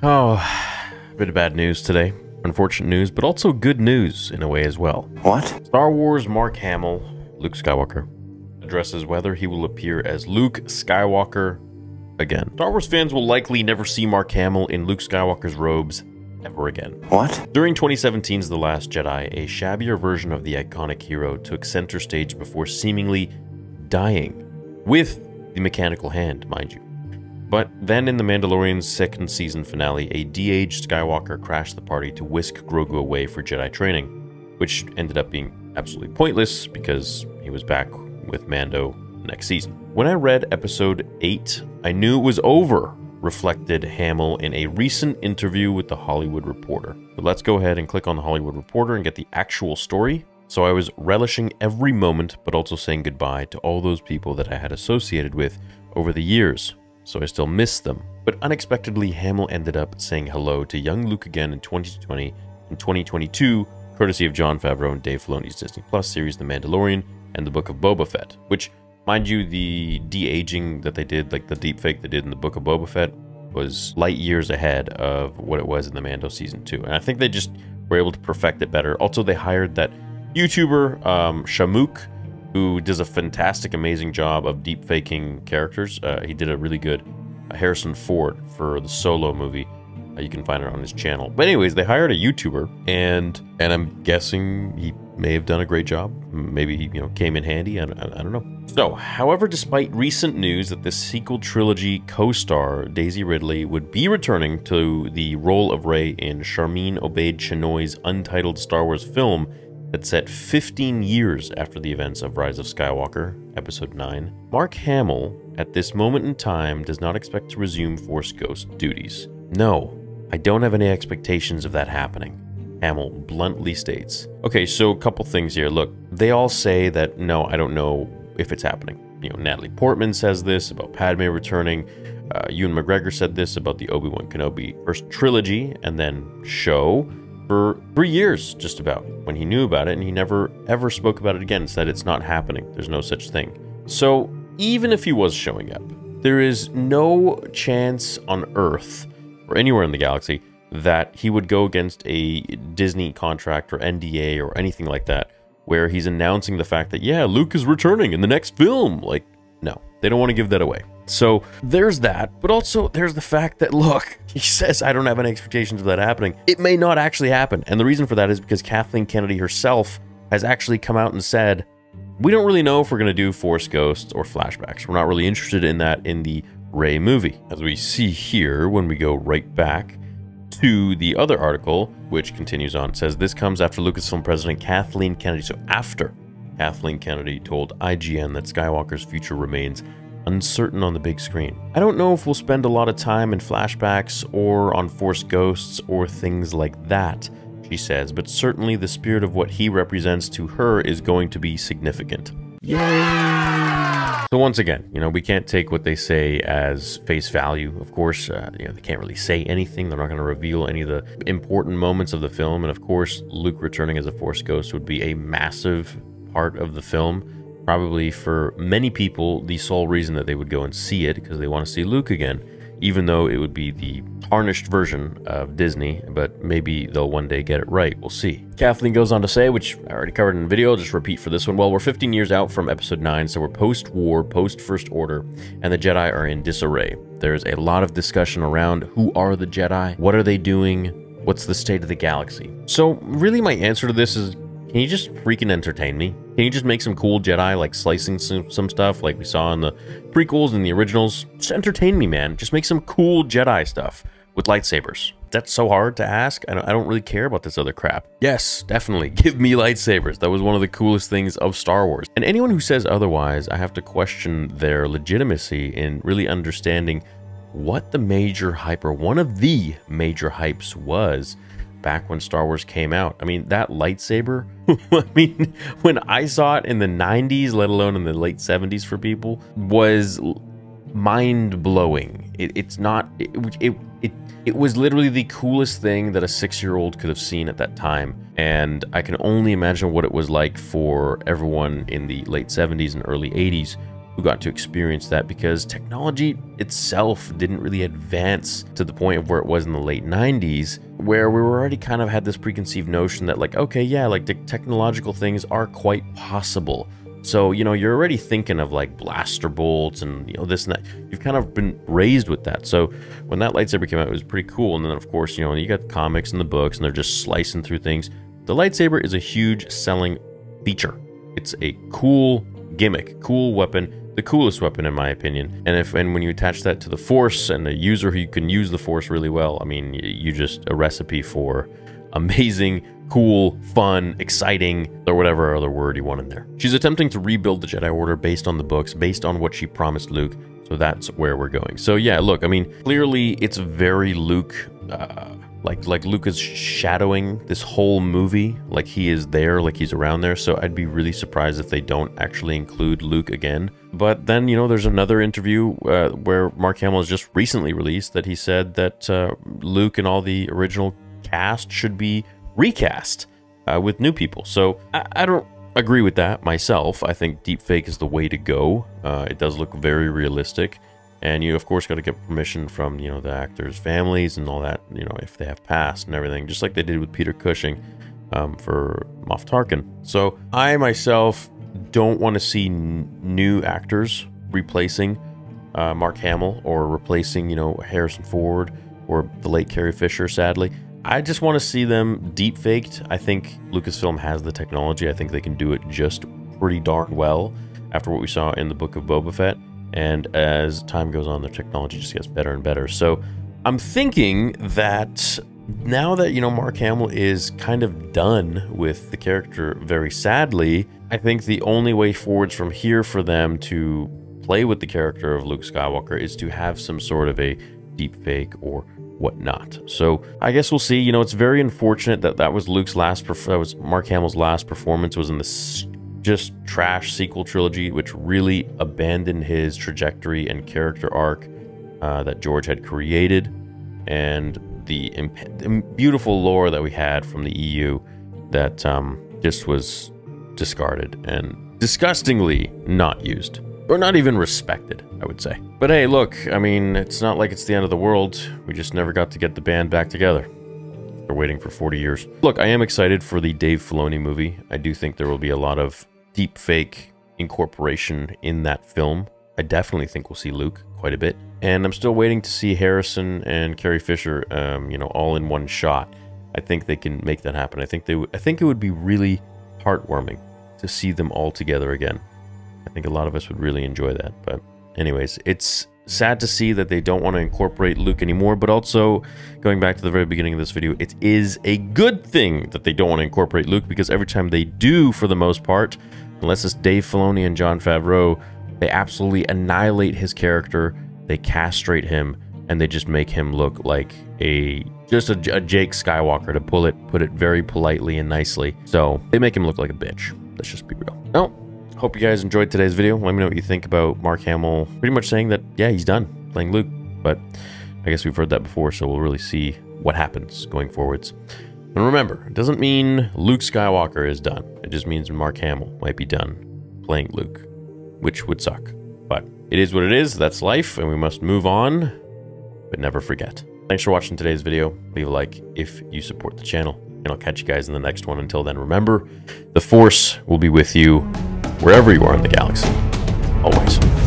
Oh, a bit of bad news today. Unfortunate news, but also good news in a way as well. What? Star Wars Mark Hamill, Luke Skywalker, addresses whether he will appear as Luke Skywalker again. Star Wars fans will likely never see Mark Hamill in Luke Skywalker's robes ever again. What? During 2017's The Last Jedi, a shabbier version of the iconic hero took center stage before seemingly dying, with the mechanical hand, mind you. But then in The Mandalorian's second season finale, a de-aged Skywalker crashed the party to whisk Grogu away for Jedi training, which ended up being absolutely pointless because he was back with Mando next season. When I read episode 8, I knew it was over, reflected Hamill in a recent interview with The Hollywood Reporter. But let's go ahead and click on The Hollywood Reporter and get the actual story. So I was relishing every moment, but also saying goodbye to all those people that I had associated with over the years. So I still miss them. But unexpectedly, Hamill ended up saying hello to young Luke again in 2020 and 2022, courtesy of Jon Favreau and Dave Filoni's Disney Plus series The Mandalorian and the Book of Boba Fett, which, mind you, the de-aging that they did, like the deepfake they did in the Book of Boba Fett, was light years ahead of what it was in the Mando Season 2. And I think they just were able to perfect it better. Also, they hired that YouTuber, Shamook, who does a fantastic, amazing job of deep-faking characters. He did a really good Harrison Ford for the Solo movie. You can find it on his channel. But anyways, they hired a YouTuber, and I'm guessing he may have done a great job. Maybe he, came in handy. I don't know. So, however, despite recent news that the sequel trilogy co-star Daisy Ridley would be returning to the role of Rey in Sharmeen Obaid-Chinoy's untitled Star Wars film that's set 15 years after the events of Rise of Skywalker, Episode 9, Mark Hamill, at this moment in time, does not expect to resume Force Ghost duties. No, I don't have any expectations of that happening, Hamill bluntly states. Okay, so a couple things here. Look, they all say that, no, I don't know if it's happening. Natalie Portman says this about Padme returning. Ewan McGregor said this about the Obi-Wan Kenobi first trilogy and then show for 3 years, just about, when he knew about it, and he never ever spoke about it again, said it's not happening, there's no such thing. So even if he was showing up, there is no chance on Earth, or anywhere in the galaxy, that he would go against a Disney contract or NDA or anything like that, where he's announcing the fact that, yeah, Luke is returning in the next film. Like, no, they don't want to give that away. So there's that, but also there's the fact that, look, he says, I don't have any expectations of that happening. It may not actually happen. And the reason for that is because Kathleen Kennedy herself has actually come out and said, we don't really know if we're going to do Force Ghosts or flashbacks. We're not really interested in that in the Rey movie. As we see here, when we go right back to the other article, which continues on, it says this comes after Lucasfilm president Kathleen Kennedy. So after Kathleen Kennedy told IGN that Skywalker's future remains uncertain on the big screen. I don't know if we'll spend a lot of time in flashbacks or on Force Ghosts or things like that, she says, but certainly the spirit of what he represents to her is going to be significant. Yay! So once again, we can't take what they say as face value. Of course, they can't really say anything. They're not going to reveal any of the important moments of the film. And of course, Luke returning as a Force Ghost would be a massive part of the film. Probably for many people, the sole reason that they would go and see it, because they want to see Luke again, even though it would be the tarnished version of Disney, but maybe they'll one day get it right. We'll see. Kathleen goes on to say, which I already covered in the video, I'll just repeat for this one. Well, we're 15 years out from Episode 9, so we're post-war, post-First Order, and the Jedi are in disarray. There's a lot of discussion around who are the Jedi, what are they doing, what's the state of the galaxy. So really my answer to this is, can you just freaking entertain me? Can you just make some cool Jedi, like slicing some stuff like we saw in the prequels and the originals? Just entertain me, man. Just make some cool Jedi stuff with lightsabers. That's so hard to ask. I don't really care about this other crap. Yes, definitely. Give me lightsabers. That was one of the coolest things of Star Wars. And anyone who says otherwise, I have to question their legitimacy in really understanding what the major hype, or one of the major hypes, was back when Star Wars came out. I mean, that lightsaber, I mean, when I saw it in the 90s, let alone in the late 70s for people, was mind-blowing. It was literally the coolest thing that a 6-year-old could have seen at that time. And I can only imagine what it was like for everyone in the late 70s and early 80s who got to experience that, because technology itself didn't really advance to the point of where it was in the late 90s, where we were already kind of had this preconceived notion that, like, okay, yeah, like the technological things are quite possible. So, you know, you're already thinking of like blaster bolts and, you know, this and that. You've kind of been raised with that. So when that lightsaber came out, it was pretty cool. And then, of course, you know, you got comics and the books and they're just slicing through things. The lightsaber is a huge selling feature. It's a cool gimmick, cool weapon, the coolest weapon in my opinion. And when you attach that to the Force and a user who can use the Force really well, I mean, you just a recipe for amazing, cool, fun, exciting, or whatever other word you want in there. She's attempting to rebuild the Jedi Order based on the books, based on what she promised Luke. So that's where we're going. So yeah, look, I mean, clearly it's very Luke, like Luke is shadowing this whole movie, like he is there, like he's around there. So I'd be really surprised if they don't actually include Luke again. But then, you know, there's another interview where Mark Hamill has just recently released that he said that Luke and all the original cast should be recast with new people. So I don't agree with that myself. I think deepfake is the way to go. It does look very realistic. And you, of course, got to get permission from, you know, the actors' families and all that, you know, if they have passed and everything, just like they did with Peter Cushing for Moff Tarkin. So I myself don't want to see new actors replacing Mark Hamill or replacing, you know, Harrison Ford or the late Carrie Fisher, sadly. I just want to see them deep-faked. I think Lucasfilm has the technology. I think they can do it just pretty darn well after what we saw in the Book of Boba Fett. And as time goes on, the technology just gets better and better. So I'm thinking that now that, you know, Mark Hamill is kind of done with the character, very sadly, I think the only way forwards from here for them to play with the character of Luke Skywalker is to have some sort of a deepfake or whatnot. So I guess we'll see. You know, it's very unfortunate that that was Mark Hamill's last performance was in this just trash sequel trilogy, which really abandoned his trajectory and character arc that George had created, and the beautiful lore that we had from the EU that just was discarded and disgustingly not used, or not even respected, I would say. But hey, look, I mean, it's not like it's the end of the world. We just never got to get the band back together. We're waiting for 40 years. Look, I am excited for the Dave Filoni movie. I do think there will be a lot of deep fake incorporation in that film. I definitely think we'll see Luke quite a bit. And I'm still waiting to see Harrison and Carrie Fisher, you know, all in one shot. I think they can make that happen. I think it would be really heartwarming to see them all together again. I think a lot of us would really enjoy that. But anyways, it's sad to see that they don't want to incorporate Luke anymore, but also, going back to the very beginning of this video, it is a good thing that they don't want to incorporate Luke, because every time they do, for the most part, unless it's Dave Filoni and Jon Favreau, they absolutely annihilate his character, they castrate him, and they just make him look like a Jake Skywalker, to put it very politely and nicely. So they make him look like a bitch. Let's just be real. Well, hope you guys enjoyed today's video. Let me know what you think about Mark Hamill pretty much saying that, yeah, he's done playing Luke. But I guess we've heard that before, so we'll really see what happens going forwards. And remember, it doesn't mean Luke Skywalker is done. It just means Mark Hamill might be done playing Luke, which would suck. But it is what it is. That's life, and we must move on, but never forget. Thanks for watching today's video. Leave a like if you support the channel, and I'll catch you guys in the next one. Until then, remember, the Force will be with you wherever you are in the galaxy, always.